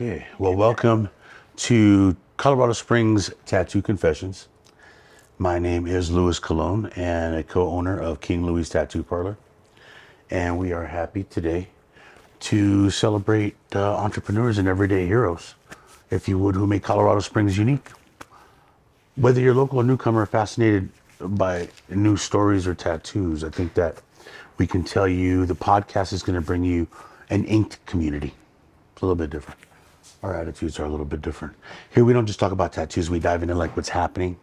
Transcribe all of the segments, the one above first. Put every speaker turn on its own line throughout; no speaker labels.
Okay, well, welcome to Colorado Springs Tattoo Confessions. My name is Louis Colon and a co-owner of King Louis Tattoo Parlor. And we are happy today to celebrate entrepreneurs and everyday heroes, if you would, who make Colorado Springs unique. Whether you're local or newcomer fascinated by new stories or tattoos, I think that we can tell you the podcast is going to bring you an inked community. It's a little bit different. Our attitudes are a little bit different. Here we don't just talk about tattoos, we dive into like what's happening,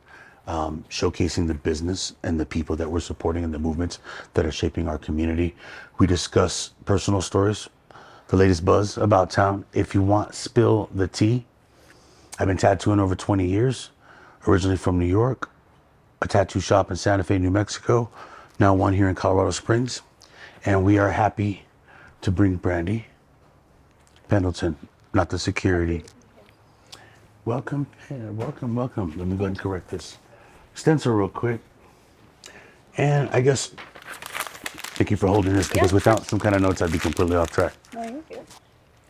showcasing the business and the people that we're supporting and the movements that are shaping our community. We discuss personal stories, the latest buzz about town. If you want, spill the tea. I've been tattooing over 20 years, originally from New York, a tattoo shop in Santa Fe, New Mexico, now one here in Colorado Springs. And we are happy to bring Brandy Pendleton, not the security. Welcome, welcome. Let me go ahead and correct this stencil real quick. And I guess, thank you for holding this, because without some kind of notes, I'd be completely off track.
No, you're good.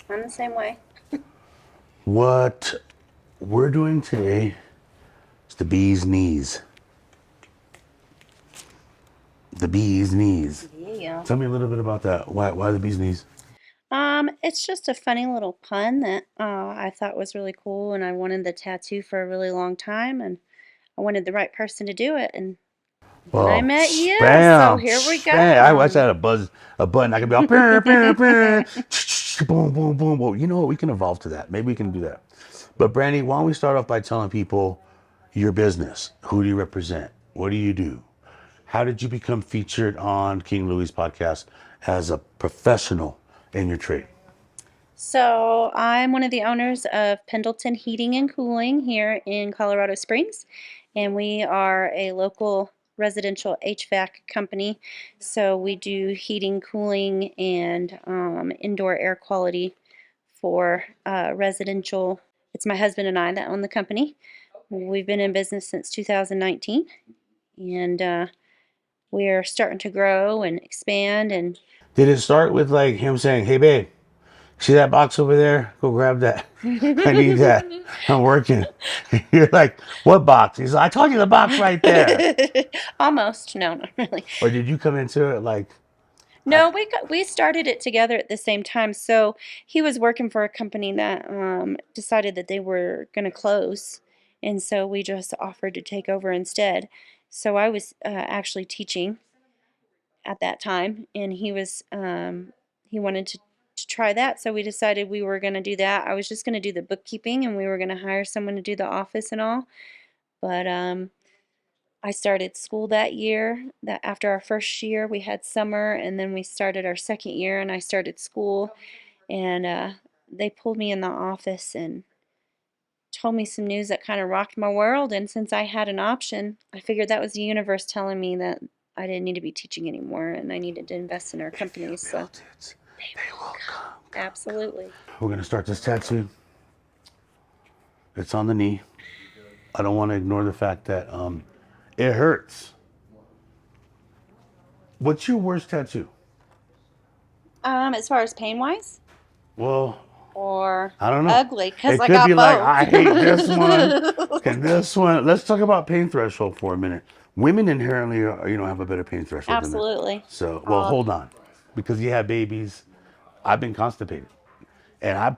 I'm the same way.
What we're doing today is the bee's knees. The bee's knees.
Yeah.
Tell me a little bit about that. Why the bee's knees?
It's just a funny little pun that I thought was really cool, and I wanted the tattoo for a really long time, and I wanted the right person to do it, and then I
Well,
met you, so
spam,
here we
spam. I wish I
go.
had a button. I could be all, brr, brr, brr, boom, boom, boom. Well, you know what? We can evolve to that. Maybe we can do that. But Brandy, why don't we start off by telling people your business? Who do you represent? What do you do? How did you become featured on King Louis' podcast as a professional in your trade?
So I'm one of the owners of Pendleton Heating and Cooling here in Colorado Springs, and we are a local residential HVAC company. So we do heating, cooling, and indoor air quality for residential. It's my husband and I that own the company. We've been in business since 2019, and we're starting to grow and expand. And
Did it start with like him saying, "Hey, babe, see that box over there? Go grab that. I need that. I'm working." You're like, "What box?" He's like, "I told you the box right there."
almost, no, not really.
Or did you come into it like,
No, we started it together at the same time. So he was working for a company that decided that they were going to close, and so we just offered to take over instead. So I was actually teaching at that time, and he wanted to try that. So we decided we were going to do that. I was just going to do the bookkeeping, and we were going to hire someone to do the office and all. But I started school that year. That after our first year, we had summer, and then we started our second year, and I started school, and they pulled me in the office and told me some news that kind of rocked my world. And since I had an option, I figured that was the universe telling me that I didn't need to be teaching anymore, and I needed to invest in our company. So
they will come.
absolutely.
We're going to start this tattoo. It's on the knee. I don't want to ignore the fact that it hurts. What's your worst tattoo?
As far as pain wise,
Well,
or
I don't know.
ugly, because
It
I
could
got
be
both.
like, I hate this one and this one. Let's talk about pain threshold for a minute. Women inherently, have a better pain threshold than men.
Absolutely.
So, well, hold on. Because you have babies, I've been constipated. And I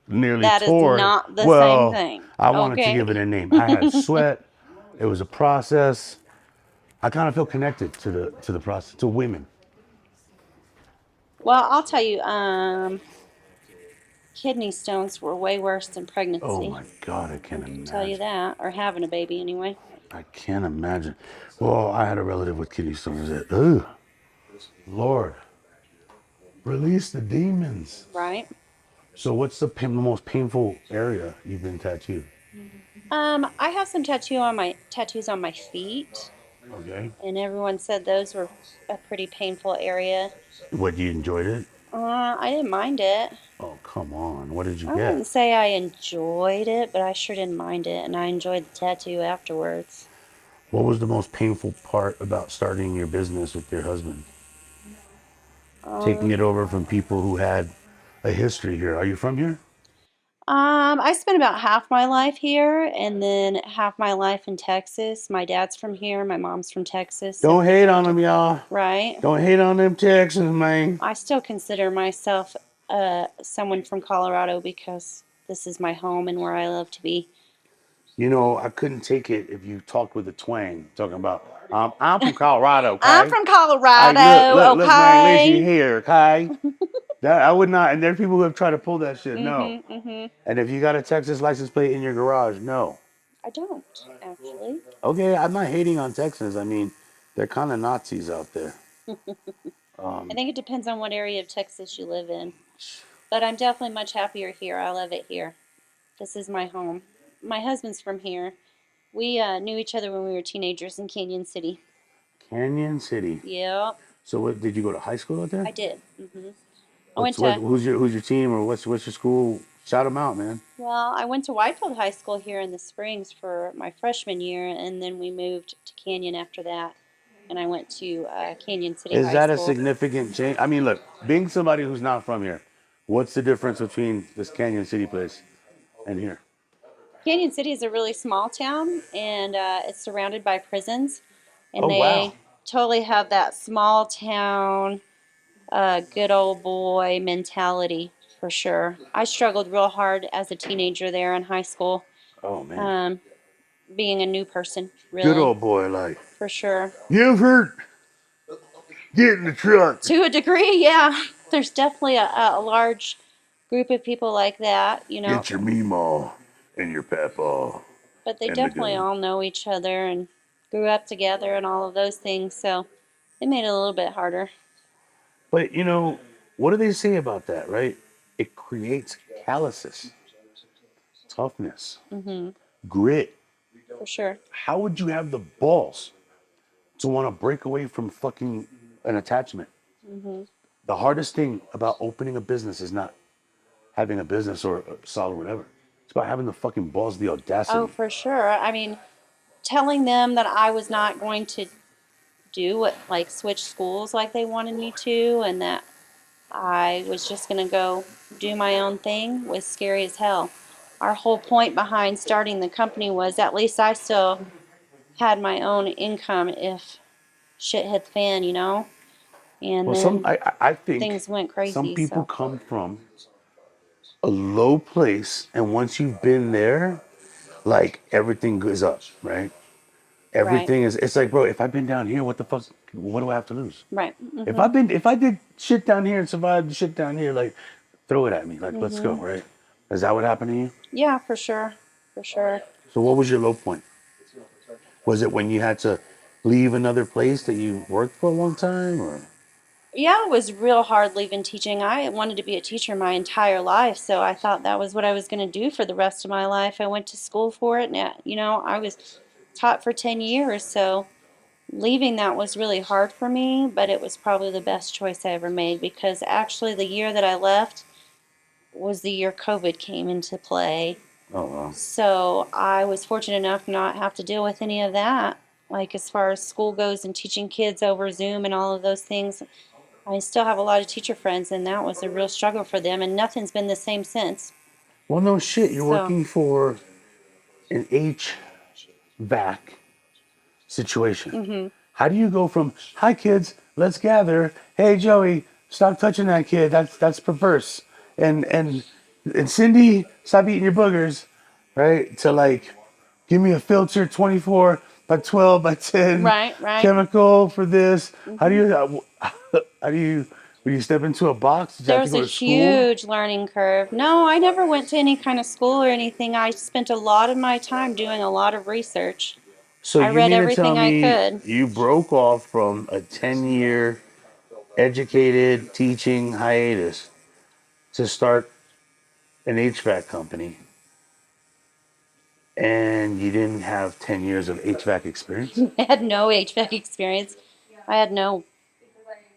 nearly
That is
tore.
not the same
Well,
thing.
I wanted to
Okay.
give it a name. I had sweat. It was a process. I kind of feel connected to the process, to women.
Well, I'll tell you, kidney stones were way worse than
Oh
pregnancy.
my God, I
I
can't
can tell you
imagine.
that, or having a baby anyway.
I can't imagine. Well, I had a relative with kidney stones that, ugh, Lord, release the demons.
Right.
So what's the most painful area you've been tattooed?
I have some tattoos on my feet,
Okay.
and everyone said those were a pretty painful area.
What, you enjoyed it?
I didn't mind it.
Oh, come on. What did you
I
get?
wouldn't say I enjoyed it, but I sure didn't mind it, and I enjoyed the tattoo afterwards.
What was the most painful part about starting your business with your husband? Taking
Um,
it over from people who had a history here. Are you from here?
I spent about half my life here and then half my life in Texas. My dad's from here, my mom's from Texas, so
Don't
we
hate on
moved.
them, y'all.
Right.
Don't hate on them Texans, man.
I still consider myself someone from Colorado because this is my home and where I love to be.
You know, I couldn't take it if you talked with a twang, talking about, I'm from Colorado,
I'm
okay?
from
I look,
Colorado,
look, look, man, listen
okay?
here, okay? That I would not, and there are people who have tried to pull that shit. No.
Mm-hmm, mm-hmm.
And if you got a Texas license plate in your garage, no.
I don't, actually.
Okay, I'm not hating on Texans. I mean, they're kind of Nazis out there.
I think it depends on what area of Texas you live in. But I'm definitely much happier here. I love it here. This is my home. My husband's from here. We knew each other when we were teenagers in Canyon City.
Canyon City.
Yep,
So, what did you go to high school out there?
I did. I went to
Who's your team or what's your school? Shout them out, man.
Well, I went to Whitefield High School here in the Springs for my freshman year, and then we moved to Canyon after that. And I went to Canyon City
Is
High
that a
School.
significant change? I mean, look, being somebody who's not from here, what's the difference between this Canyon City place and here?
Canyon City is a really small town, and it's surrounded by prisons,
Oh
and
wow.
they totally have that small town, good old boy mentality for sure. I struggled real hard as a teenager there in high school,
Oh man.
um, being a new person,
Good
really,
old boy, like
for sure.
give her, get in the truck.
To a degree, yeah. There's definitely a large group of people like that,
Get your meemaw and your papaw
but they
and the
definitely
gun.
all know each other and grew up together and all of those things, so it made it a little bit harder.
But you know, what do they say about that, right? It creates calluses, toughness,
Hmm.
grit.
For sure.
How would you have the balls to want to break away from fucking an attachment?
Hmm.
The hardest thing about opening a business is not having a business or a solid whatever. It's about having the fucking balls, the
Oh,
audacity.
for sure. I mean, telling them that I was not going to do what, like, switch schools like they wanted me to, and that I was just going to go do my own thing was scary as hell. Our whole point behind starting the company was at least I still had my own income if shit hit the fan, And
Well,
then
I think
things went
some
crazy,
people
so.
come from a low place, and once you've been there, like everything goes up, right?
Right,
Everything is. It's like, bro, if I've been down here, what the fuck? What do I have to lose?
right.
If
Hmm.
if I did shit down here and survived the shit down here, like, throw it at me, like, let's go,
Hmm.
right? Is that what happened to you?
Yeah, for sure. For sure.
So, what was your low point? Was it when you had to leave another place that you worked for a long time, or?
Yeah, it was real hard leaving teaching. I wanted to be a teacher my entire life, so I thought that was what I was going to do for the rest of my life. I went to school for it, and I was taught for 10 years, so leaving that was really hard for me, but it was probably the best choice I ever made because actually the year that I left was the year COVID came into play.
Oh wow.
So I was fortunate enough not have to deal with any of that. Like as far as school goes and teaching kids over Zoom and all of those things, I still have a lot of teacher friends, and that was a real struggle for them, and nothing's been the same since.
Well, no shit. You're
So,
working for an HVAC situation.
hmm.
How do you go from "Hi kids, let's gather. Hey Joey, stop touching that kid. That's perverse." And Cindy, stop eating your boogers, right? To like, give me a filter 24 by 12 by 10
Right, right.
chemical for this. How do
Hmm.
you how do you when you step into a box? Did you have to
There's
go
a
to school?
huge learning curve. No, I never went to any kind of school or anything. I spent a lot of my time doing a lot of research.
So
I
you
read
mean to tell
everything I
me
could.
you broke off from a 10-year educated teaching hiatus to start an HVAC company and you didn't have 10 years of HVAC experience?
I had no HVAC experience. I had no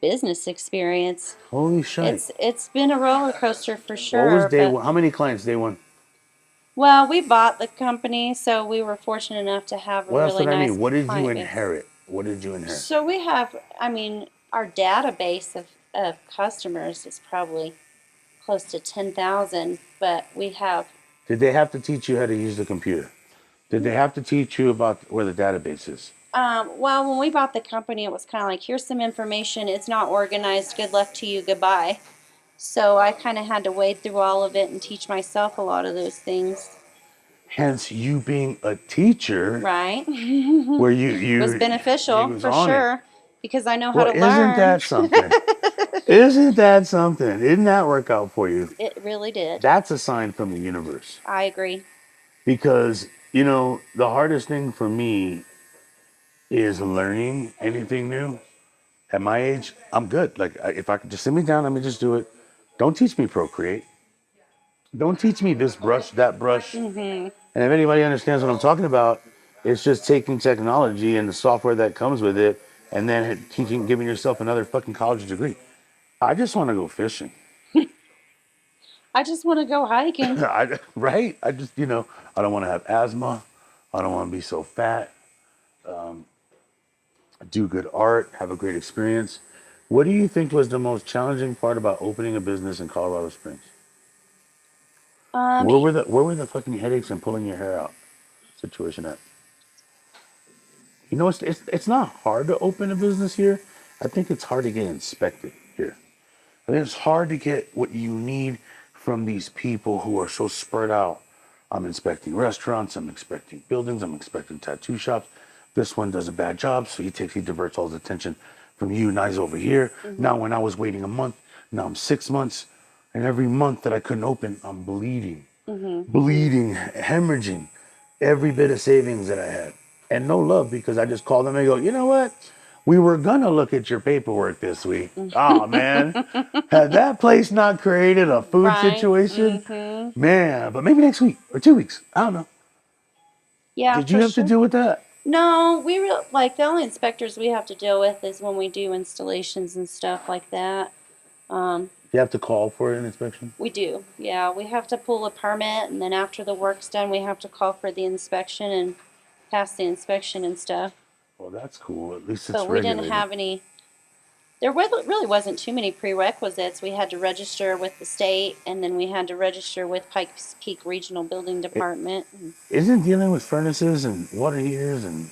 business experience.
Holy shit.
It's been a roller coaster for
What was
sure,
day
but
one? How many clients day one?
well, we bought the company, so we were fortunate enough to have a
Well, that's
really
what I
nice
mean. What did you
client base.
inherit? What did you inherit?
So we have, I mean, our database of customers is probably close to 10,000, but we have
Did they have to teach you how to use the computer? Did they have to teach you about where the database is?
Well, when we bought the company, it was kind of like, here's some information. It's not organized. Good luck to you. Goodbye. So I kind of had to wade through all of it and teach myself a lot of those things.
Hence, you being a teacher,
Right.
where you
Was
you
beneficial
was
for
on it.
sure because I know how
Well,
to
isn't
learn.
that something? Isn't that something? Didn't that work out for you?
It really did.
That's a sign from the universe.
I agree.
Because, the hardest thing for me is learning anything new. At my age, I'm good. Like, if I could just sit me down, let me just do it. Don't teach me Procreate. Don't teach me this brush, that brush.
Hmm.
And if anybody understands what I'm talking about, it's just taking technology and the software that comes with it and then giving yourself another fucking college degree. I just want to go fishing.
I just want to go hiking.
Right? I don't want to have asthma. I don't want to be so fat. Do good art, have a great experience. What do you think was the most challenging part about opening a business in Colorado Springs?
Um,
Where were the fucking headaches and pulling your hair out situation at? It's not hard to open a business here. I think it's hard to get inspected here. I think it's hard to get what you need from these people who are so spread out. I'm inspecting restaurants, I'm inspecting buildings, I'm inspecting tattoo shops. This one does a bad job, so he diverts all his attention from you, and I's over here.
mhm,
Now, when I was waiting a month, now I'm 6 months, and every month that I couldn't open, I'm bleeding,
mhm, mhm.
bleeding, hemorrhaging every bit of savings that I had. And no love, because I just called them and go, you know what? We were gonna look at your paperwork this week. Oh man, had that place not created a food
Right.
situation,
Mhm.
man, but maybe next week or 2 weeks. I don't know.
Yeah,
Did you
for
have to
sure.
deal with that?
No, like the only inspectors we have to deal with is when we do installations and stuff like that. Um,
You have to call for an inspection?
we do. Yeah, we have to pull a permit, and then after the work's done, we have to call for the inspection and pass the inspection and stuff.
Well, that's cool. At least
But
it's
we didn't
regulated.
have any. Really wasn't too many prerequisites. We had to register with the state, and then we had to register with Pikes Peak Regional Building
It,
Department. And
isn't dealing with furnaces and water heaters and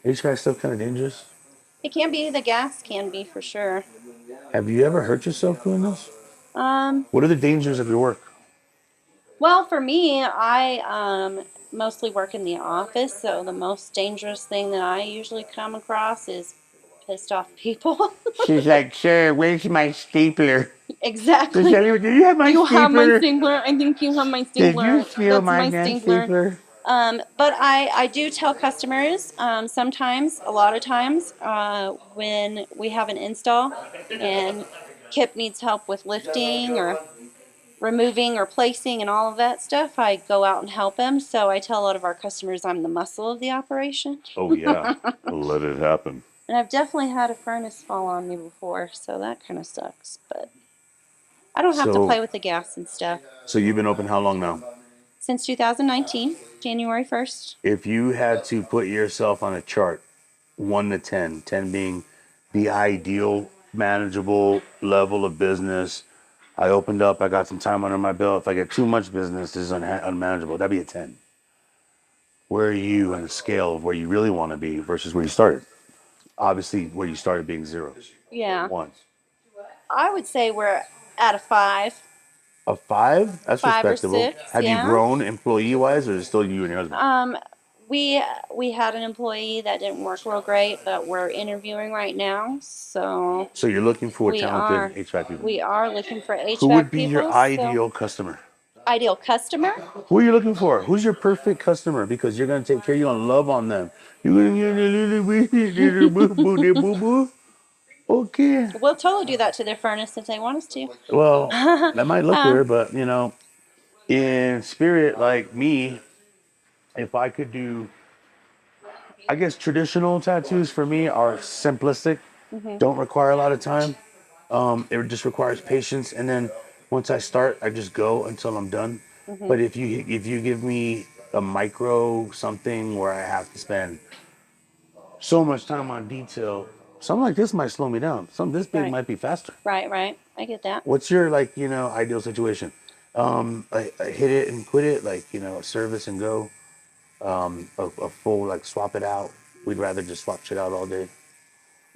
HVAC stuff kind of dangerous?
it can be, the gas can be for sure.
Have you ever hurt yourself doing this?
Um,
What are the dangers of your work?
well, for me, I mostly work in the office, so the most dangerous thing that I usually come across is pissed off people.
She's like, sir, where's my stapler? So
Exactly.
Shelly, did you have
Do
my
you have my
stapler?
stapler? I think you have my
Did you
stapler.
steal
That's
my
my
damn
stapler.
stapler?
But I do tell customers sometimes, a lot of times, when we have an install and Kip needs help with lifting or removing or placing and all of that stuff, I go out and help him. So I tell a lot of our customers I'm the muscle of the operation.
Oh yeah, let it happen.
And I've definitely had a furnace fall on me before, so that kind of sucks. But I don't have to
So,
play with the gas and stuff.
so you've been open how long now?
Since 2019, January 1st.
If you had to put yourself on a chart, 1 to 10, 10 being the ideal manageable level of business. I opened up, I got some time under my belt. If I get too much business, this is unmanageable. That'd be a 10. Where are you on the scale of where you really want to be versus where you started? Obviously, where you started being zero or
Yeah.
one.
I would say we're at a five,
A 5? That's
5 or 6.
respectable. Have you
Yeah.
grown employee wise, or is it still you and your husband?
Um, we had an employee that didn't work real great, but we're interviewing right now. So
So you're looking for
we
talented
are
HVAC people.
we are looking for
Who would
HVAC
be your
people. So
ideal customer?
ideal customer.
Who are you looking for? Who's your perfect customer? Because you're gonna take care, you're gonna love on them. You're gonna get a little boo boo boo boo. Okay.
We'll totally do that to their furnace if they want us to.
Well, that might look
um,
weird, but in spirit, like me, if I could do, I guess traditional tattoos for me are simplistic,
mhm,
don't require a lot of time. It just requires patience, and then once I start, I just go until I'm done.
mhm.
But if you give me a micro something where I have to spend so much time on detail, something like this might slow me down. Something this big
Right,
might be faster.
right, right. I get that.
What's your ideal situation? I hit it and quit it, like service and go. A full like swap it out. We'd rather just swap shit out all day.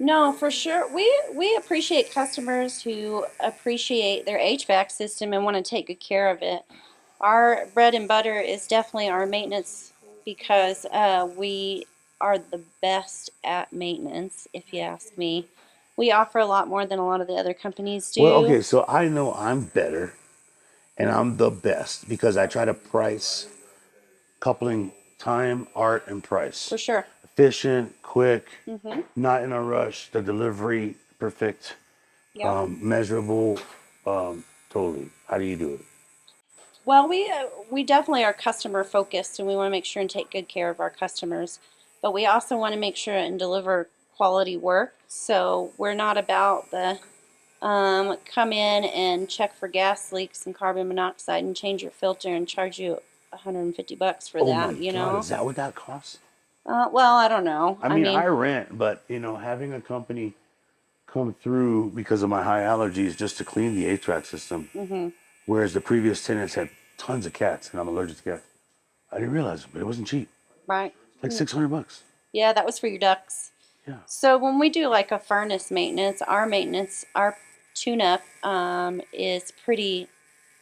No, for sure. We appreciate customers who appreciate their HVAC system and want to take good care of it. Our bread and butter is definitely our maintenance because we are the best at maintenance, if you ask me. We offer a lot more than a lot of the other companies
Well,
do,
okay, so I know I'm better and I'm the best because I try to price coupling time, art, and price.
for sure.
Efficient, quick,
Hmm.
not in a rush. The delivery perfect,
Yep.
measurable. Totally. How do you do it?
Well, we definitely are customer focused, and we want to make sure and take good care of our customers. But we also want to make sure and deliver quality work. So we're not about the come in and check for gas leaks and carbon monoxide and change your filter and charge you $150 for
Oh my
that. You
God,
know.
is that what that costs?
Well, I don't know.
I
I
mean, I
mean,
rent, but having a company come through because of my high allergies just to clean the HVAC system,
hmm,
whereas the previous tenants had tons of cats and I'm allergic to cats. I didn't realize it, but it wasn't cheap.
right?
Like $600.
Yeah, that was for your ducks.
Yeah.
So when we do like a furnace maintenance, our tune-up is pretty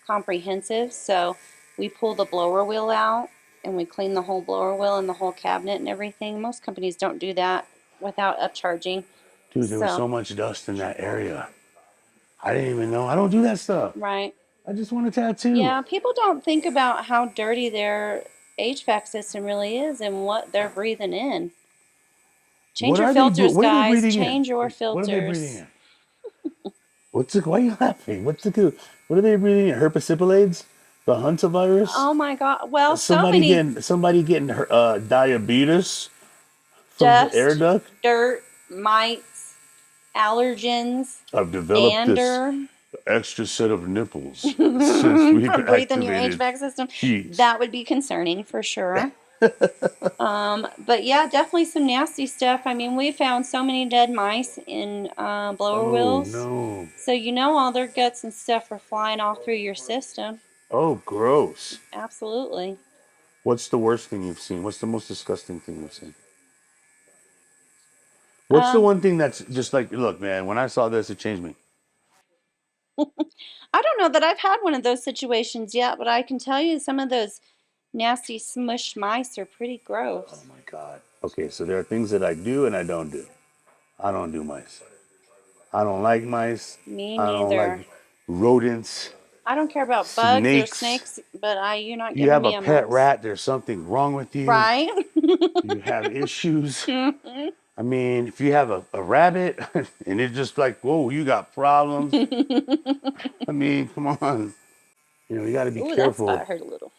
comprehensive. So we pull the blower wheel out and we clean the whole blower wheel and the whole cabinet and everything. Most companies don't do that without upcharging.
Dude, there was
So,
so much dust in that area. I didn't even know. I don't do that stuff.
right.
I just want a tattoo.
Yeah, people don't think about how dirty their HVAC system really is and what they're breathing in. Change
What
your
are they doing?
filters,
What are they
guys.
breathing in?
Change your
What are they breathing
filters.
in? Why are you laughing? What are they breathing in? Herpesipilades? The hantavirus?
Oh my God. Well, so
Somebody
many
getting somebody getting diabetes from the air
dust,
duct?
dirt, mites, allergens,
I've developed this
dander
extra set of nipples since we've
from breathing your
activated
HVAC system.
heat.
That would be concerning for sure. But yeah, definitely some nasty stuff. I mean, we found so many dead mice in blower
Oh
wheels.
no.
So you know all their guts and stuff are flying all through your system.
Oh, gross.
Absolutely.
What's the worst thing you've seen? What's the most disgusting thing you've seen? What's the
Um,
one thing that's just like, look, man, when I saw this, it changed me?
I don't know that I've had one of those situations yet, but I can tell you some of those nasty smush mice are pretty
Oh
gross.
my God. Okay, so there are things that I do and I don't do. I don't do mice. I don't like mice.
Me
I don't like
neither.
rodents,
I don't care about bugs or
snakes.
snakes, but you're not
You
giving
have a
me a
pet
mouse.
rat, there's something wrong with you.
Right?
You have issues. I mean, if you have a rabbit and it's just like, whoa, you got problems. I mean, come on. You got to be
Ooh, that
careful
spot hurt a little.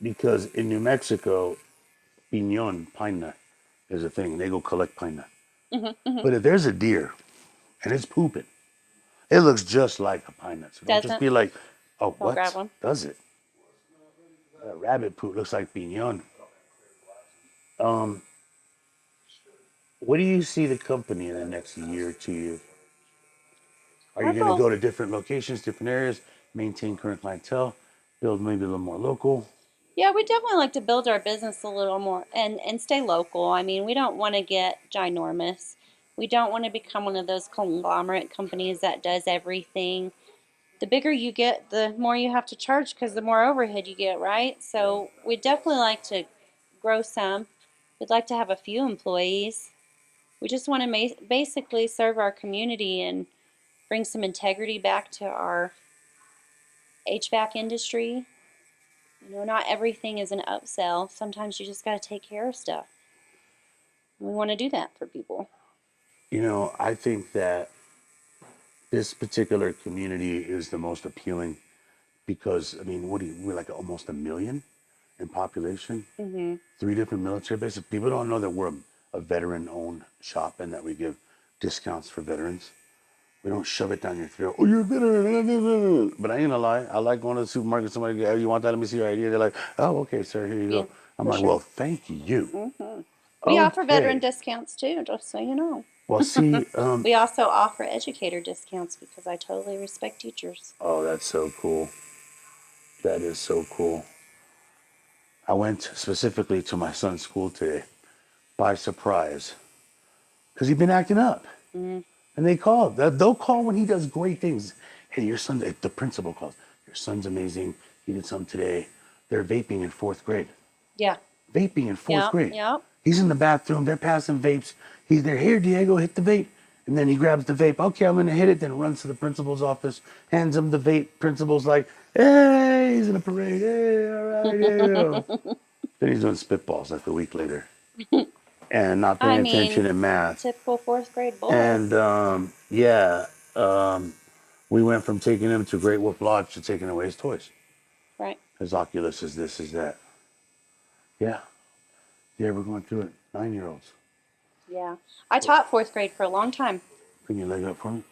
because in New Mexico, piñon, pine nut, is a thing. They go collect pine nut.
Hmm, hmm.
But if there's a deer and it's pooping, it looks just like a pine nut. So don't just
Doesn't?
be like, oh,
Don't grab
what?
one.
Does it? That rabbit poop looks like piñon. Um, what do you see the company in the next year, 2 years? Are you
Our
going to
goal.
go to different locations, different areas, maintain current clientele, build maybe a little more local?
Yeah, we definitely like to build our business a little more and stay local. I mean, we don't want to get ginormous. We don't want to become one of those conglomerate companies that does everything. The bigger you get, the more you have to charge because the more overhead you get, right?
Yeah.
So we definitely like to grow some. We'd like to have a few employees. We just want to basically serve our community and bring some integrity back to our HVAC industry. Not everything is an upsell. Sometimes you just got to take care of stuff. We want to do that for people.
I think that this particular community is the most appealing because, I mean, we're like almost a million in population,
Hmm.
three different military bases. People don't know that we're a veteran owned shop and that we give discounts for veterans. We don't shove it down your throat. Oh, you're a veteran. But I ain't gonna lie. I like going to the supermarket. Somebody, oh, you want that? Let me see your ID. They're like, oh, okay, sir, here you
Yeah,
go. I'm
for
like,
sure.
well, thank you.
Hmm. We offer veteran
Okay.
discounts too, just so you know.
Well, see,
We also offer educator discounts because I totally respect teachers.
oh, that's so cool. That is so cool. I went specifically to my son's school today by surprise because he'd been acting up.
Mm.
And they call. They'll call when he does great things. Hey, your son, the principal calls. Your son's amazing. He did something today. They're vaping in fourth grade.
Yeah.
Vaping in fourth
Yeah.
grade.
Yeah.
He's in the bathroom. They're passing vapes. He's there. Here, Diego, hit the vape. And then he grabs the vape. Okay, I'm going to hit it. Then runs to the principal's office, hands him the vape. Principal's like, hey, he's in a parade. Hey, all right, Diego. Then he's doing spitballs like a week later and not paying
I
attention
mean,
in math.
typical fourth grade boy.
And yeah, we went from taking him to Great Wolf Lodge to taking away his toys.
Right.
His Oculus is this, is that. Yeah, yeah, we're going through it. 9-year-olds.
Yeah. I taught fourth grade for a long time.
Bring your leg up for me.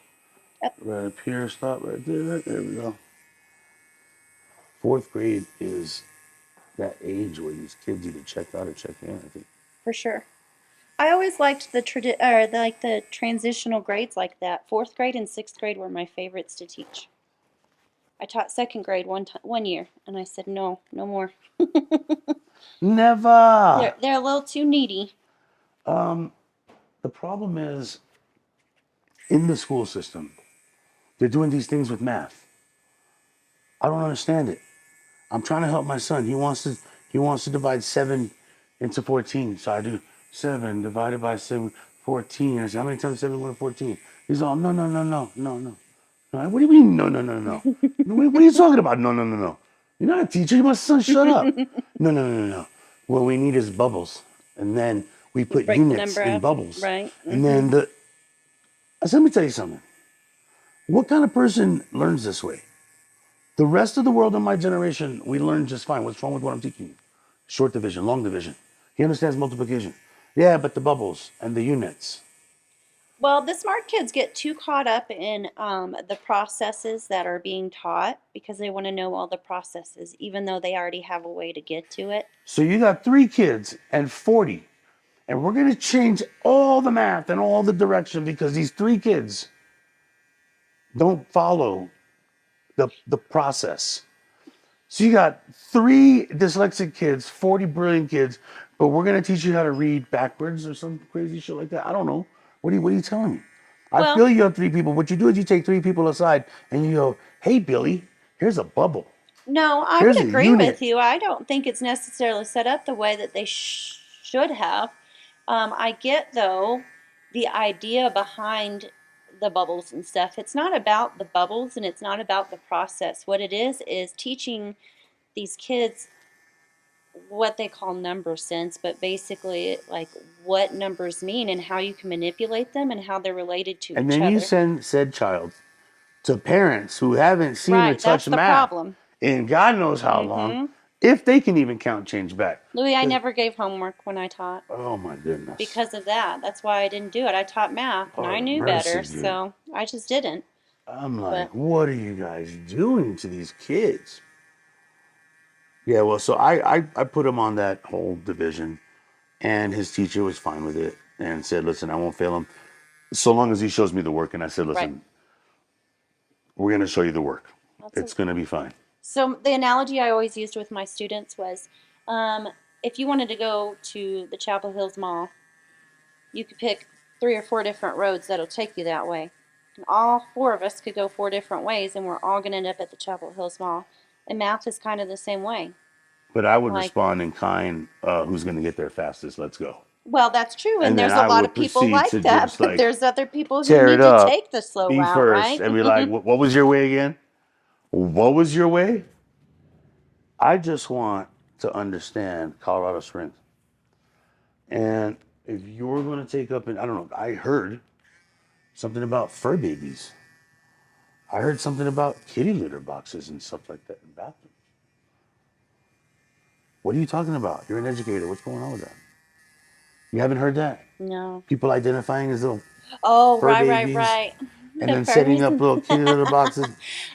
Yep.
Right up here, stop right there. There we go. Fourth grade is that age where these kids either check out or check in, I think.
For sure. I always liked the transitional grades like that. Fourth grade and sixth grade were my favorites to teach. I taught second grade one year, and I said no, no more.
Never.
They're a little too needy.
The problem is in the school system, they're doing these things with math. I don't understand it. I'm trying to help my son. He wants to divide 7 into 14. So I do 7 divided by 7, 14. I say, how many times 7 go to 14? He's all, no, no, no, no, no, no. No, what do you mean, no, no, no, no? What are you talking about? No, no, no, no. You're not a teacher. You must shut up. No, no, no, no, no. What we need is bubbles. And then we put
Break the
units
number
in
up.
bubbles.
Right.
And then I said, let me tell you something. What kind of person learns this way? The rest of the world in my generation, we learn just fine. What's wrong with what I'm teaching you? Short division, long division. He understands multiplication. Yeah, but the bubbles and the units.
Well, the smart kids get too caught up in the processes that are being taught because they want to know all the processes, even though they already have a way to get to it.
So you got 3 kids and 40, and we're going to change all the math and all the direction because these 3 kids don't follow the process. So you got 3 dyslexic kids, 40 brilliant kids, but we're going to teach you how to read backwards or some crazy shit like that. I don't know. What are you telling me? I
Well,
feel you have 3 people. What you do is you take 3 people aside and you go, hey, Billy, here's a bubble.
no, I
Here's
would
a
agree
unit.
with you. I don't think it's necessarily set up the way that they should have. I get, though, the idea behind the bubbles and stuff. It's not about the bubbles and it's not about the process. What it is teaching these kids what they call number sense, but basically, like what numbers mean and how you can manipulate them and how they're related to
And
each
then you
other.
send said child to parents who haven't seen or
Right, that's
touched
the
math
problem.
in God knows how long,
Mm-hmm.
if they can even count change back.
Louis, I never gave homework when I taught.
Oh my goodness.
Because of that. That's why I didn't do it. I taught math and I
Oh,
knew
mercy,
better,
dude.
so I just didn't.
I'm like,
But
what are you guys doing to these kids? Yeah, well, so I put him on that whole division, and his teacher was fine with it and said, listen, I won't fail him so long as he shows me the work. And I said,
right.
listen, we're going to show you the work.
That's
It's going to be fine.
So the analogy I always used with my students was, um, if you wanted to go to the Chapel Hills Mall, you could pick 3 or 4 different roads that'll take you that way. And all 4 of us could go 4 different ways, and we're all going to end up at the Chapel Hills Mall. And math is kind of the same way.
But I would
Like,
respond in kind, who's going to get there fastest? Let's go.
well, that's true, and
And then
there's a
I
lot
would
of people
proceed
like
to
that,
just
but
like
there's other people who
tear it
need to
up,
take the slow
be
route,
first,
right?
and be like, what was your way again? What was your way? I just want to understand Colorado Springs. And if you're going to take up, I don't know, I heard something about fur babies. I heard something about kitty litter boxes and stuff like that in bathrooms. What are you talking about? You're an educator. What's going on with that? You haven't heard that?
No.
People identifying as little
Oh,
fur
right, right,
babies
right.
and
The
then setting
furries.
up little kitty litter boxes.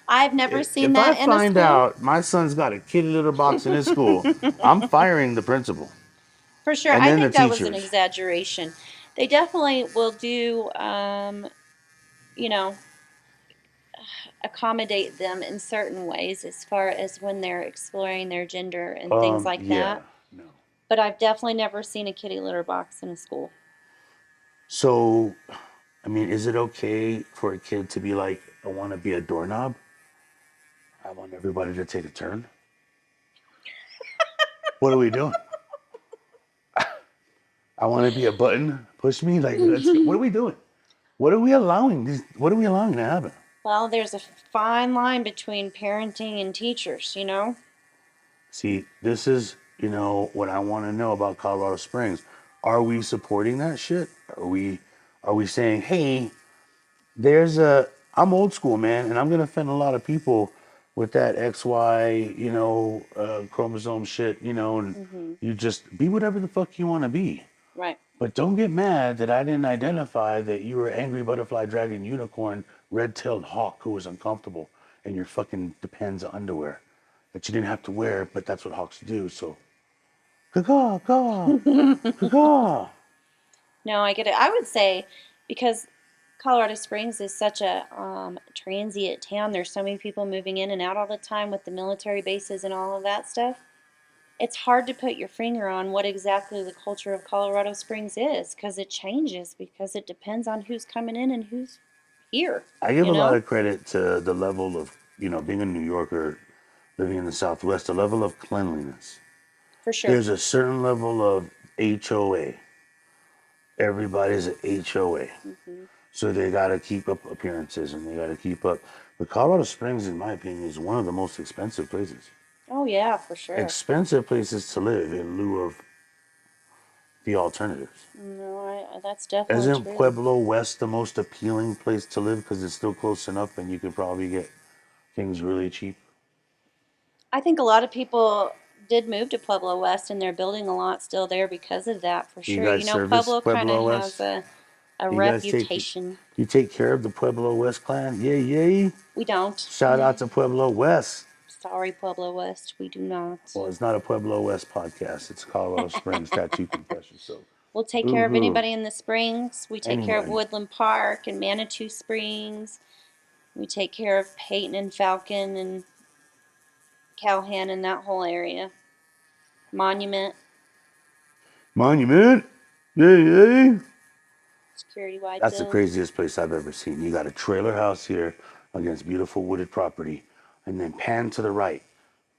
I've never seen
If I
that in a
find
school.
out my son's got a kitty litter box in his school, I'm firing the principal
For sure.
and
I
then the
think that was an
teachers.
exaggeration. They definitely will do, you know, accommodate them in certain ways as far as when they're exploring their gender and things like
Yeah,
that.
no.
But I've definitely never seen a kitty litter box in a school.
So, I mean, is it okay for a kid to be like, I want to be a doorknob? I want everybody to take a turn. What are we doing? I want to be a button. Push me. Like, let's go. What are we doing? What are we allowing? What are we allowing to happen?
Well, there's a fine line between parenting and teachers, you know?
See, this is, what I want to know about Colorado Springs. Are we supporting that shit? Are we saying, hey, I'm old school, man, and I'm gonna offend a lot of people with that XY, chromosome shit, and
Hmm.
you just be whatever the fuck you want to be.
Right.
But don't get mad that I didn't identify that you were angry butterfly dragon unicorn red-tailed hawk who was uncomfortable in your fucking Depends underwear that you didn't have to wear, but that's what hawks do. So, caw caw caw.
No, I get it. I would say because Colorado Springs is such a transient town, there's so many people moving in and out all the time with the military bases and all of that stuff. It's hard to put your finger on what exactly the culture of Colorado Springs is because it changes because it depends on who's coming in and who's here,
I give
you
a lot
know?
of credit to the level of, being a New Yorker, living in the Southwest, the level of cleanliness.
For sure.
There's a certain level of HOA. Everybody's an HOA.
Hmm.
So they got to keep up appearances and they got to keep up. But Colorado Springs, in my opinion, is one of the most expensive places.
Oh, yeah, for sure.
Expensive places to live in lieu of the alternatives.
No, that's definitely
Isn't
true.
Pueblo West the most appealing place to live because it's still close enough and you could probably get things really cheap?
I think a lot of people did move to Pueblo West and they're building a lot still there because of that, for
You
sure.
guys
You know,
service
Pueblo kind of
Pueblo
has
West?
a
You guys take
reputation.
you take care of the Pueblo West clan? Yay, yay.
We don't.
Shout out to Pueblo West.
Sorry, Pueblo West, we do not.
Well, it's not a Pueblo West podcast. It's Colorado Springs Tattoo Confession. So,
We'll take
boo
care of
hoo.
anybody in the Springs. We take care of
Anybody.
Woodland Park and Manitou Springs. We take care of Peyton and Falcon and Calhan and that whole area. Monument,
Monument. Yay, yay.
security wide
That's the
zone.
craziest place I've ever seen. You got a trailer house here against beautiful wooded property, and then pan to the right,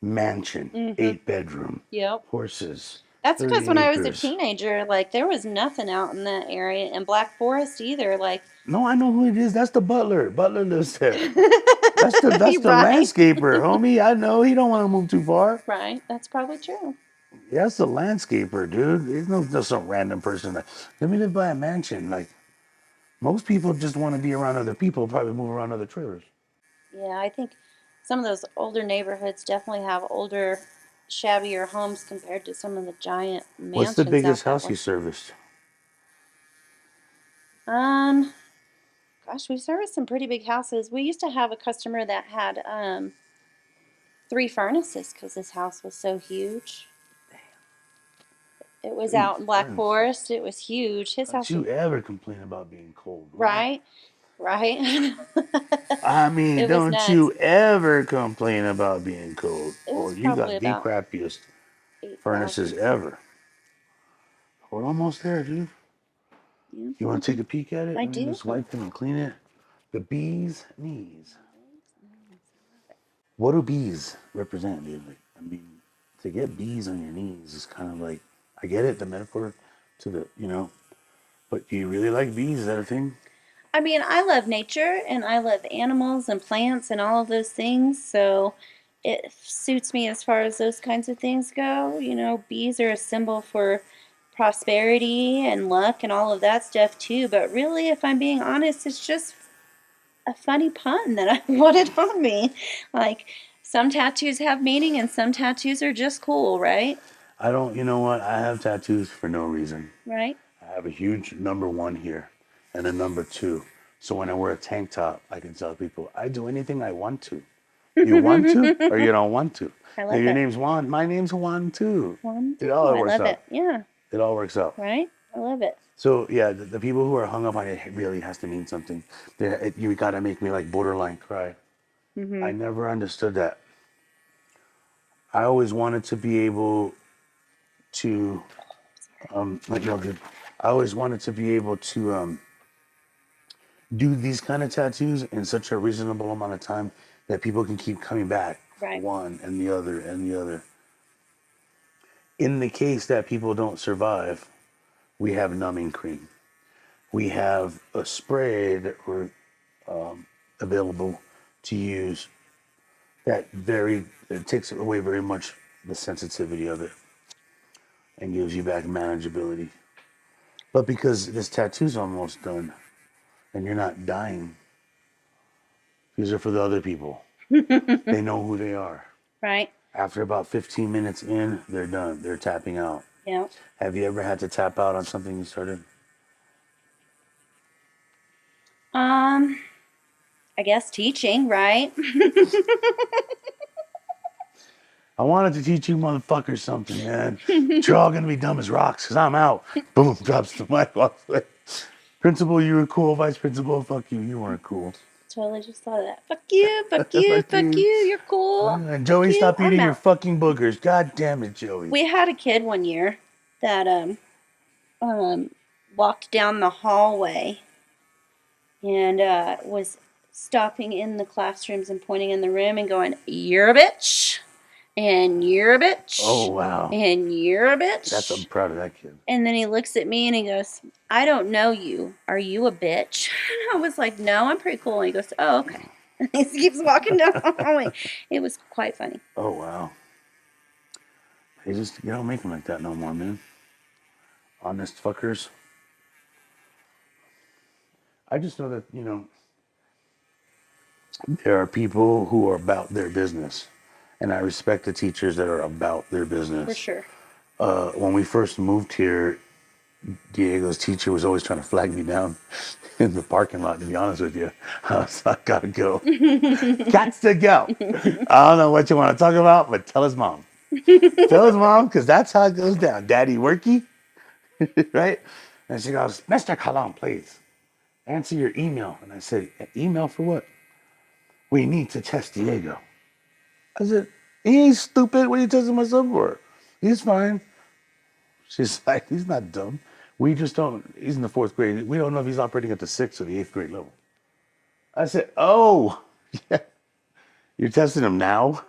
mansion,
Mm-hmm.
8 bedroom,
Yep.
horses,
That's because
30
when I was a
acres.
teenager, like there was nothing out in that area, and Black Forest either. Like,
No, I know who it is. That's the butler. Butler lives there. That's the
right,
landscaper, homie. I know he don't want to move too far.
right. That's probably true.
That's the landscaper, dude. There's no just some random person like, let me live by a mansion. Like most people just want to be around other people, probably move around other trailers.
Yeah, I think some of those older neighborhoods definitely have older, shabbier homes compared to some of the giant
What's the
mansions
biggest
out that
house
way.
you serviced?
Um, Gosh, we serviced some pretty big houses. We used to have a customer that had 3 furnaces because this house was so huge. It was
3
out in Black
furnaces.
Forest. It was huge. His
Don't
house was
you ever complain about being cold, woman.
right, right.
I mean,
It was
don't
nuts.
you ever complain about being cold.
It
Or
was
you
probably
got the
about
crappiest furnaces
8,000.
ever. We're almost there, dude.
Yeah,
You want to take a peek at it?
I
Let me
do.
just wipe it and clean it. The bee's knees. What do bees represent, dude? Like, I mean, to get bees on your knees is kind of like, I get it, the metaphor to but do you really like bees? Is that a thing?
I mean, I love nature and I love animals and plants and all of those things. So it suits me as far as those kinds of things go. You know, bees are a symbol for prosperity and luck and all of that stuff too. But really, if I'm being honest, it's just a funny pun that I wanted on me. Like, some tattoos have meaning and some tattoos are just cool, right?
I don't, you know what? I have tattoos for no reason.
Right?
I have a huge number 1 here and a number 2. So when I wear a tank top, I can tell people I do anything I want to. You want to or you don't want to.
I
Hey,
love
your
it.
name's Juan. My name's Juan too.
One,
It
two.
all
I
works
love
out.
it. Yeah.
It all works out.
Right? I love it.
So yeah, the people who are hung up on it really has to mean something. You gotta make me like borderline cry. I
Mhm.
never understood that. I always wanted to be able to, like Mildred, I always wanted to be able to do these kind of tattoos in such a reasonable amount of time that people can keep coming back for
Right.
one and the other and the other. In the case that people don't survive, we have numbing cream. We have a spray that we're available to use it takes away very much the sensitivity of it and gives you back manageability. But because this tattoo's almost done and you're not dying, these are for the other people. They know who they are.
Right.
After about 15 minutes in, they're done. They're tapping out.
Yeah.
Have you ever had to tap out on something you started?
Um, I guess teaching, right?
I wanted to teach you motherfuckers something, man. But you're all gonna be dumb as rocks because I'm out. Boom, drops the mic off. Principal, you were cool. Vice principal, fuck you. You weren't cool.
Totally just saw that. Fuck you, fuck you,
Fuck
fuck
you.
you. You're cool.
And
Fuck
Joey,
you.
stop
I'm
eating your
out.
fucking boogers. God damn it, Joey.
We had a kid one year that um walked down the hallway and was stopping in the classrooms and pointing in the room and going, "You're a bitch, and you're a
Oh
bitch,
wow.
and you're a
I'm
bitch."
proud of that kid.
And then he looks at me and he goes, "I don't know you. Are you a bitch?" And I was like, "No, I'm pretty cool." And he goes, "Oh, okay." And he keeps walking down the hallway. It was quite funny.
Oh wow. You don't make them like that no more, man. Honest fuckers. I just know that, there are people who are about their business. And I respect the teachers that are about their
For
business.
sure.
When we first moved here, Diego's teacher was always trying to flag me down in the parking lot, to be honest with you. I was like, gotta go. Gots to go. I don't know what you want to talk about, but tell his mom. Tell his mom, because that's how it goes down. Daddy worky, right? And she goes, Mr. Cologne, please answer your email. And I said, email for what? We need to test Diego. I said, he ain't stupid. What are you testing my son for? He's fine. She's like, he's not dumb. We just don't, he's in the fourth grade. We don't know if he's operating at the sixth or the eighth grade level. I said, oh, yeah. You're testing him now?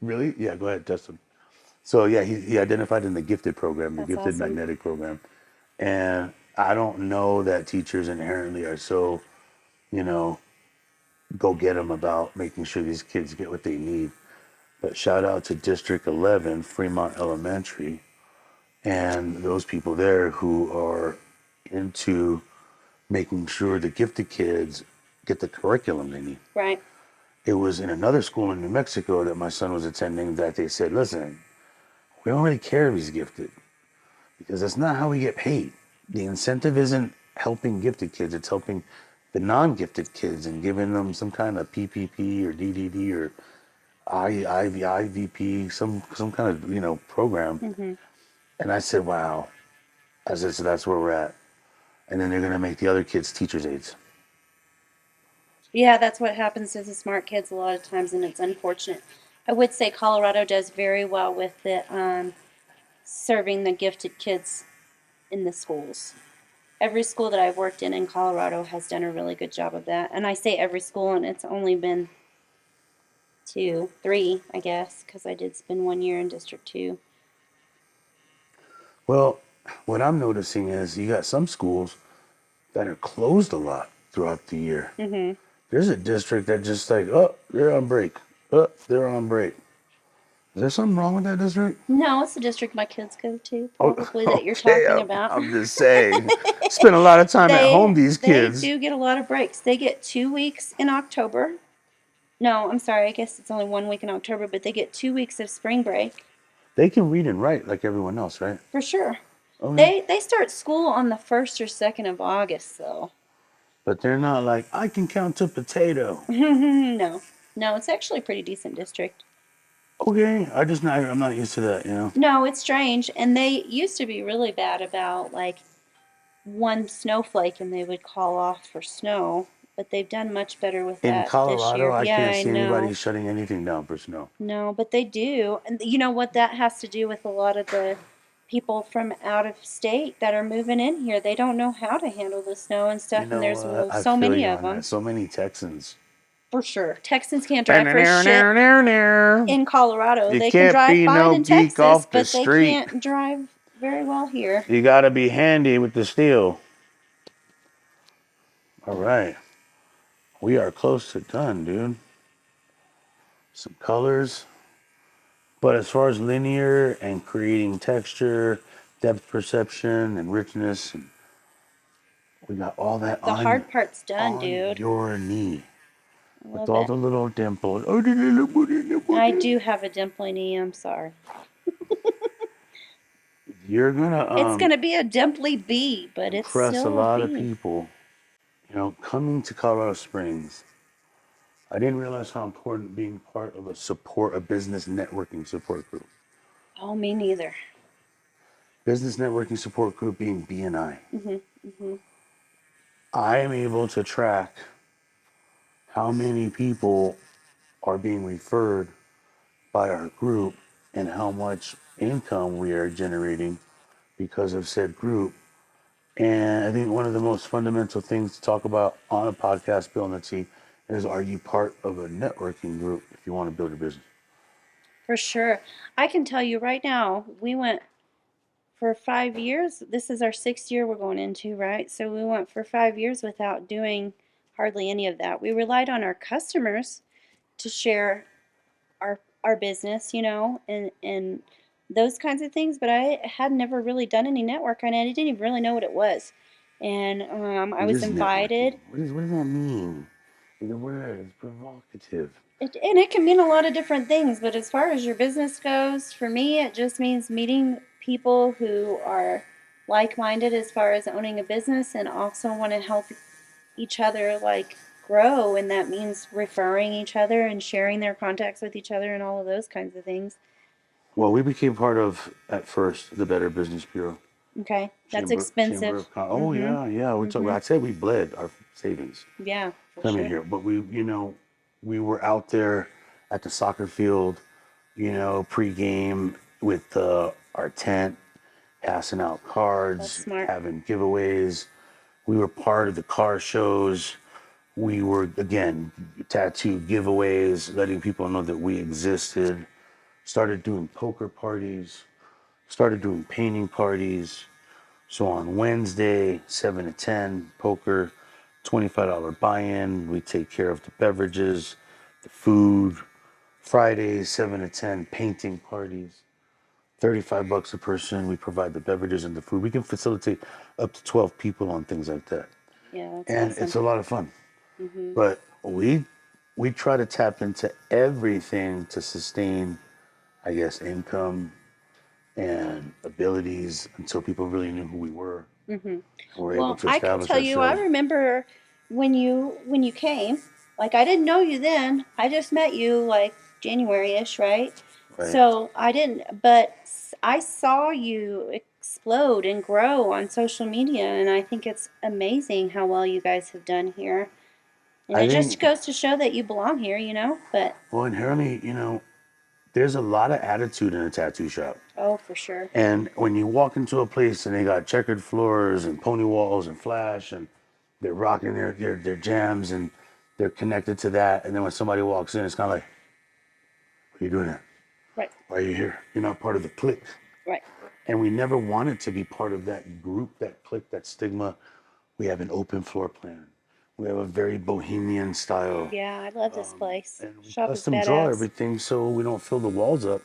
Really? Yeah, go ahead, test him. So yeah, he identified in the gifted program, the
That's
gifted
awesome.
magnetic program. And I don't know that teachers inherently are so, you know, go get them about making sure these kids get what they need. But shout out to District 11, Fremont Elementary, and those people there who are into making sure the gifted kids get the curriculum they need.
Right.
It was in another school in New Mexico that my son was attending that they said, listen, we don't really care if he's gifted because that's not how we get paid. The incentive isn't helping gifted kids, it's helping the non-gifted kids and giving them some kind of PPP or DDD or IVP, some kind of, program.
Hmm.
And I said, wow. I said, so that's where we're at. And then they're going to make the other kids teachers' aides.
Yeah, that's what happens to the smart kids a lot of times, and it's unfortunate. I would say Colorado does very well with the serving the gifted kids in the schools. Every school that I've worked in Colorado has done a really good job of that. And I say every school, and it's only been two, three, I guess, because I did spend 1 year in District 2.
Well, what I'm noticing is you got some schools that are closed a lot throughout the year.
Hmm.
There's a district that just like, oh, they're on break. Oh, they're on break. Is there something wrong with that district?
No, it's the district my kids go to,
Oh,
probably that you're
okay.
talking
I'm,
about.
I'm just saying. Spend a lot of time at home, these
They
kids.
do get a lot of breaks. They get 2 weeks in October. No, I'm sorry. I guess it's only 1 week in October, but they get 2 weeks of spring break
They can read and write like everyone else, right?
for sure.
Okay.
They start school on the 1st or 2nd of August, though.
But they're not like, I can count to potato.
No, no, it's actually a pretty decent district.
Okay. I'm not used to that,
No, it's strange, and they used to be really bad about like one snowflake and they would call off for snow. But they've done much better with
In
that this
Colorado,
year.
I
Yeah,
can't
I
see anybody
know.
shutting anything down for snow.
No, but they do. And you know what that has to do with a lot of the people from out of state that are moving in here. They don't know how to handle the snow and
You
stuff, and
know
there's
what? I
so
feel
many
you
of
on that.
them.
So many Texans.
For sure. Texans can't drive for shit in Colorado.
You
They can
can't
drive
be
fine
no
in
geek
Texas,
off the
but they
street.
can't drive very well here.
You gotta be handy with the steel. All right. We are close to done, dude. Some colors. But as far as linear and creating texture, depth perception, and richness, and we got all that
The hard part's done,
on
dude.
your knee
I
with
love
all
it.
the little dimples. Oh, the little booty, the
I
booty.
do have a dimply knee. I'm sorry.
You're gonna
It's going to be a dimply B, but it's
impress a
still a
lot of
B.
people. You know, coming to Colorado Springs, I didn't realize how important being part of a business networking support group.
Oh, me neither.
Business networking support group being BNI.
Mm-hmm.
I am able to track how many people are being referred by our group and how much income we are generating because of said group. And I think one of the most fundamental things to talk about on a podcast, Bill and T, is are you part of a networking group if you want to build a business?
For sure. I can tell you right now, we went for 5 years. This is our 6th year we're going into, right? So we went for 5 years without doing hardly any of that. We relied on our customers to share our business, and those kinds of things. But I had never really done any networking, and I didn't even really know what it was. And I
What
was
is networking?
invited.
What does that mean? The word is provocative.
And it can mean a lot of different things, but as far as your business goes, for me, it just means meeting people who are like minded as far as owning a business and also want to help each other like grow. And that means referring each other and sharing their contacts with each other and all of those kinds of things.
Well, we became part of, at first, the Better Business Bureau.
Okay, that's
Chamber
expensive.
of Commerce. Oh,
Mm-hmm.
yeah, yeah.
Mm-hmm.
I said we bled our savings
Yeah, for
coming
sure.
here. But we were out there at the soccer field, pregame with our tent, passing out
That's
cards,
smart.
having giveaways. We were part of the car shows. We were, again, tattoo giveaways, letting people know that we existed. Started doing poker parties, started doing painting parties. So on Wednesday, 7 to 10, poker, $25 buy-in. We take care of the beverages, the food. Fridays, 7 to 10, painting parties. 35 bucks a person. We provide the beverages and the food. We can facilitate up to 12 people on things like that.
Yeah, that's
And
awesome.
it's a lot of fun.
Mm-hmm.
But we try to tap into everything to sustain, I guess, income and abilities until people really knew who we were.
Mm-hmm.
We're able
Well,
to
I can
establish
tell you, I
ourselves.
remember when you came. Like I didn't know you then. I just met you like January-ish, right?
Right.
So I didn't, but I saw you explode and grow on social media, and I think it's amazing how well you guys have done here. And
I
it just
think,
goes to show that you belong here. But
well, inherently, there's a lot of attitude in a tattoo shop.
oh, for sure.
And when you walk into a place and they got checkered floors and pony walls and flash and they're rocking their jams and they're connected to that. And then when somebody walks in, it's kind of like, what are you doing here?
Right,
Why are you here? You're not part of the clique.
right.
And we never wanted to be part of that group, that clique, that stigma. We have an open floor plan. We have a very bohemian style.
Yeah, I love this place.
And we
Shop is
custom draw
badass.
everything so we don't fill the walls up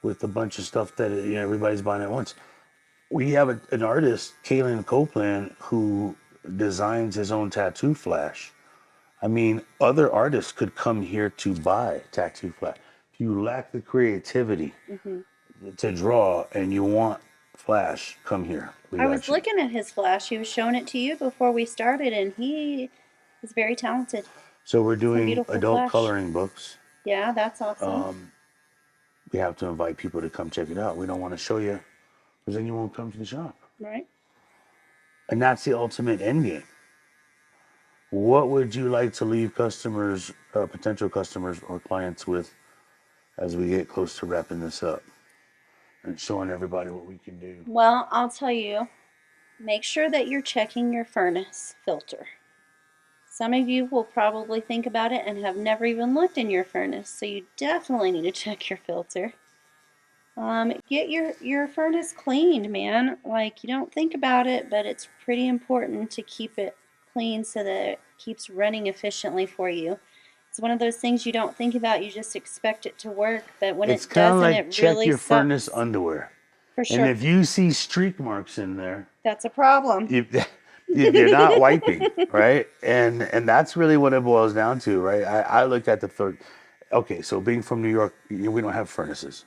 with a bunch of stuff that everybody's buying at once. We have an artist, Kaylin Copeland, who designs his own tattoo flash. I mean, other artists could come here to buy tattoo flash. If you lack the creativity
Mm-hmm.
to draw and you want flash, come here. We
I was
got you.
looking at his flash. He was showing it to you before we started, and he is very talented.
So we're
Some
doing
beautiful
adult
flash.
coloring books.
Yeah, that's awesome.
We have to invite people to come check it out. We don't want to show you because then you won't come to the shop.
Right?
And that's the ultimate end game. What would you like to leave customers, potential customers or clients with as we get close to wrapping this up and showing everybody what we can do?
Well, I'll tell you, make sure that you're checking your furnace filter. Some of you will probably think about it and have never even looked in your furnace, so you definitely need to check your filter. Get your furnace cleaned, man. Like, you don't think about it, but it's pretty important to keep it clean so that it keeps running efficiently for you. It's one of those things you don't think about, you just expect it to work, but when
It's
it
kind of
doesn't,
like
it
check
really
your furnace
sucks.
underwear.
For
And
sure.
if you see streak marks in there,
That's a problem.
you, you're not wiping, right? And that's really what it boils down to, right? I looked at the third. Okay, so being from New York, we don't have furnaces.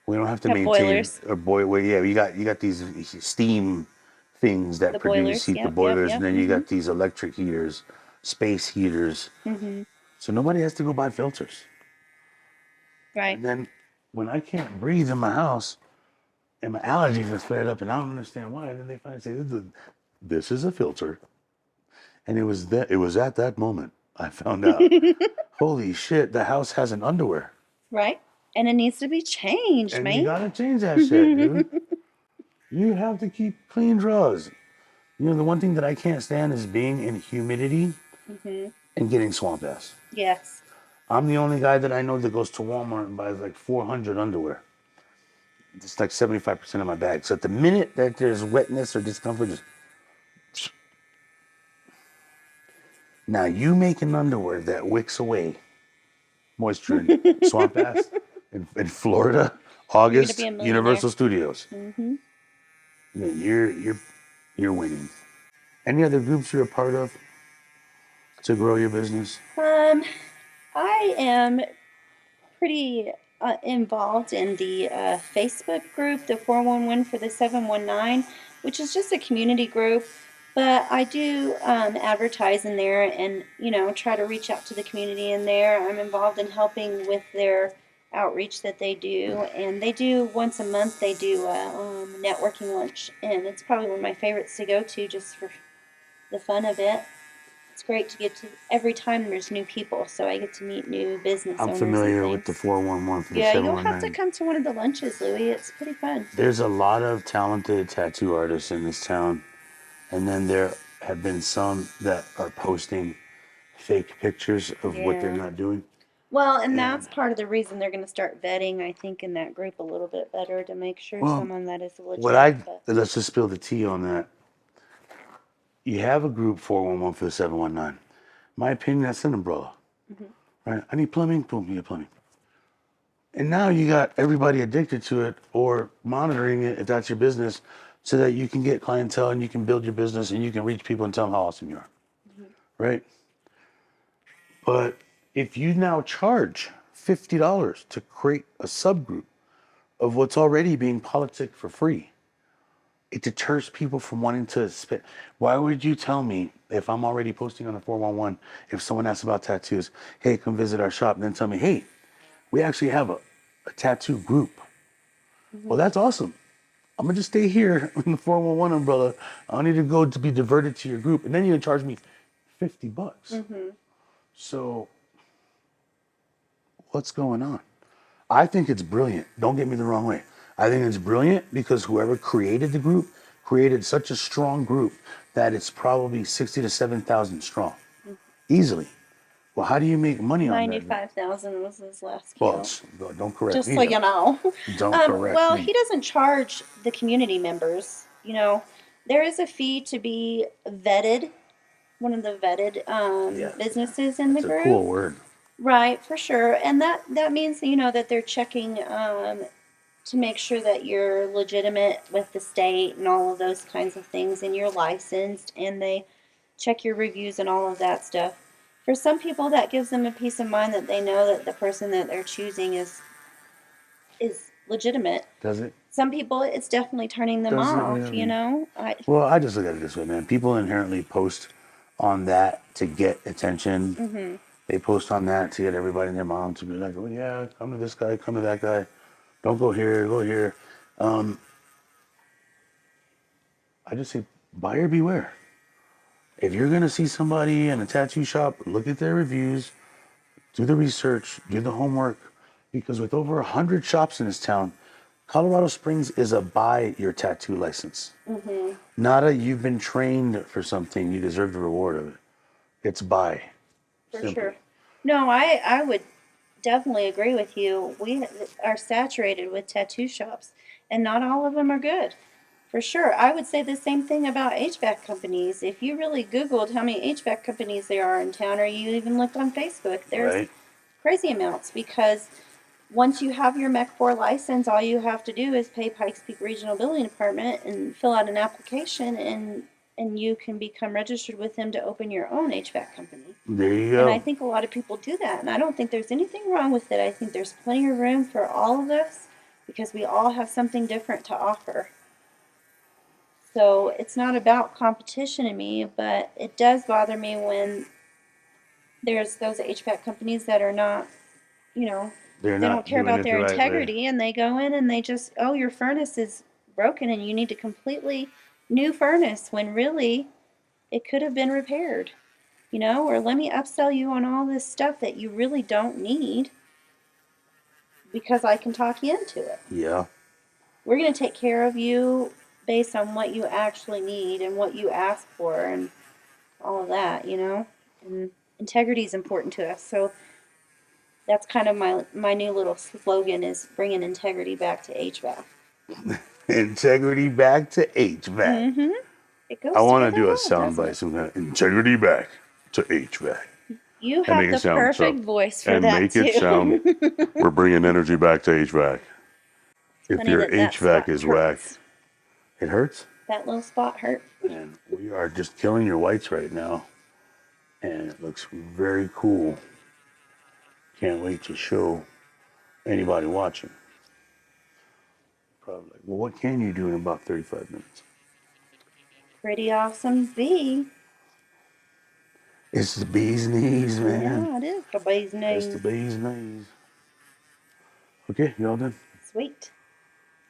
We don't have to
Have
maintain
boilers.
or boil. Well, yeah, you got these steam things that
The
produce
boilers.
heat, the
Yep, yep,
boilers, and
yep.
then you
Mm-hmm.
got these electric heaters, space heaters.
Mm-hmm.
So nobody has to go buy filters.
Right.
And then when I can't breathe in my house and my allergies are flared up and I don't understand why, then they finally say this is a filter. And it was at that moment I found out. Holy shit, the house has an underwear.
Right. And it needs to be changed,
And you
man.
gotta change that shit, dude. You have to keep clean drawers. You know, the one thing that I can't stand is being in humidity
Mm-hmm.
and getting swamp ass.
Yes.
I'm the only guy that I know that goes to Walmart and buys like 400 underwear. It's like 75% of my bag. So at the minute that there's wetness or discomfort, just... Now you make an underwear that wicks away moisture and swamp ass in Florida,
You're gonna be
August,
a millionaire.
Universal Studios.
Mm-hmm.
Yeah, you're winning. Any other groups you're a part of to grow your business?
I am pretty involved in the Facebook group, the 411 for the 719, which is just a community group. But I do advertise in there and, try to reach out to the community in there. I'm involved in helping with their outreach that they do. And they do once a month, they do a networking lunch. And it's probably one of my favorites to go to just for the fun of it. It's great to get to every time there's new people, so I get to meet new business
I'm
owners and
familiar with the
things.
411 for the
Yeah, you'll have to
719.
come to one of the lunches, Louie. It's pretty fun.
There's a lot of talented tattoo artists in this town, and then there have been some that are posting fake pictures of what they're
Yeah.
not doing.
Well, and
And
that's part of the reason they're going to start vetting, I think, in that group a little bit better to make sure
well,
someone that is
what
legit.
I
But
let's just spill the tea on that. You have a group 411 for the 719. My opinion, that's an umbrella,
mhm.
right? I need plumbing, boom, you get plumbing. And now you got everybody addicted to it or monitoring it if that's your business so that you can get clientele and you can build your business and you can reach people and tell them how awesome you are,
Mhm.
right? But if you now charge $50 to create a subgroup of what's already being politic for free, it deters people from wanting to spend. Why would you tell me if I'm already posting on the 411, if someone asks about tattoos, hey, come visit our shop, and then tell me, hey, we actually have a tattoo group. Well,
Mhm.
that's awesome. I'm gonna just stay here in the 411 umbrella. I don't need to go to be diverted to your group. And then you're gonna charge me $50.
Mhm.
So what's going on? I think it's brilliant. Don't get me the wrong way. I think it's brilliant because whoever created the group created such a strong group that it's probably 60 to 7,000 strong,
Mhm.
easily. Well, how do you make money on that?
95,000 was his last
Well,
count.
don't correct
Just
me
so
though.
you know.
Don't correct
Well,
me.
he doesn't charge the community members. There is a fee to be vetted, one of the vetted
Yeah,
businesses in the
that's a
group.
cool word.
Right, for sure. And that means, that they're checking to make sure that you're legitimate with the state and all of those kinds of things and you're licensed and they check your reviews and all of that stuff. For some people that gives them a peace of mind that they know that the person that they're choosing is legitimate.
Does it?
Some people it's definitely turning them
Does it
off,
really?
I
Well, I just look at it this way, man. People inherently post on that to get attention.
mhm.
They post on that to get everybody and their mom to be like, oh, yeah, come to this guy, come to that guy. Don't go here, go here. Um, I just say buyer beware. If you're going to see somebody in a tattoo shop, look at their reviews, do the research, do the homework, because with over 100 shops in this town, Colorado Springs is a buy your tattoo license. Not a you've been trained for something, you deserve the reward of it. It's buy.
For
Simply.
sure. No, I would definitely agree with you. We are saturated with tattoo shops, and not all of them are good. For sure. I would say the same thing about HVAC companies. If you really Googled how many HVAC companies there are in town, or you even looked on Facebook, there's
Right?
crazy amounts because once you have your MEC 4 license, all you have to do is pay Pikes Peak Regional Building Department and fill out an application, and you can become registered with them to open your own HVAC company.
There you
And I
go.
think a lot of people do that, and I don't think there's anything wrong with it. I think there's plenty of room for all of us because we all have something different to offer. So it's not about competition to me, but it does bother me when there's those HVAC companies that are not, you know,
They're
they don't
not
care
doing
about
it the
their
right way.
integrity and they go in and they just, oh, your furnace is broken and you need a completely new furnace when really it could have been repaired, or let me upsell you on all this stuff that you really don't need because I can talk you into it.
Yeah.
We're going to take care of you based on what you actually need and what you ask for and all of that. And integrity is important to us. So that's kind of my new little slogan is bringing integrity back to HVAC.
Integrity back to HVAC.
Mm-hmm. It
I
goes
want to
together
do a
well,
sound
doesn't
bite
it?
some kind of integrity back to HVAC.
You
And make
have
it
the
sound
perfect
so.
voice for
And
that
make it sound,
too.
we're bringing energy back to HVAC.
It's
If
funny
your
that
HVAC
spot
is whack,
hurts.
it hurts.
That little spot hurt.
And we are just killing your whites right now. And it looks very cool. Can't wait to show anybody watching. Probably like, well, what can you do in about 35 minutes?
Pretty awesome bee.
It's the bee's knees, man.
Yeah, it is the bee's
It's the
knees.
bee's knees. Okay, you all done?
Sweet.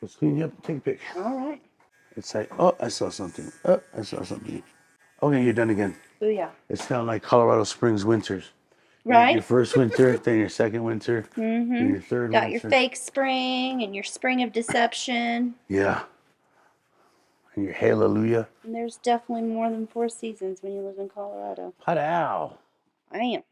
Let's clean you up and take a pic.
All right.
It's like, oh, I saw something. Oh, I saw something. Okay, you're done again.
Booyah.
It sounds like Colorado Springs winters. Your
Right?
first winter, then your second winter, then
Mm-hmm.
your third
Got your
winter.
fake spring and your spring of deception.
Yeah. And your hallelujah.
And there's definitely more than 4 seasons when you live in Colorado.
Hot ow.
I am.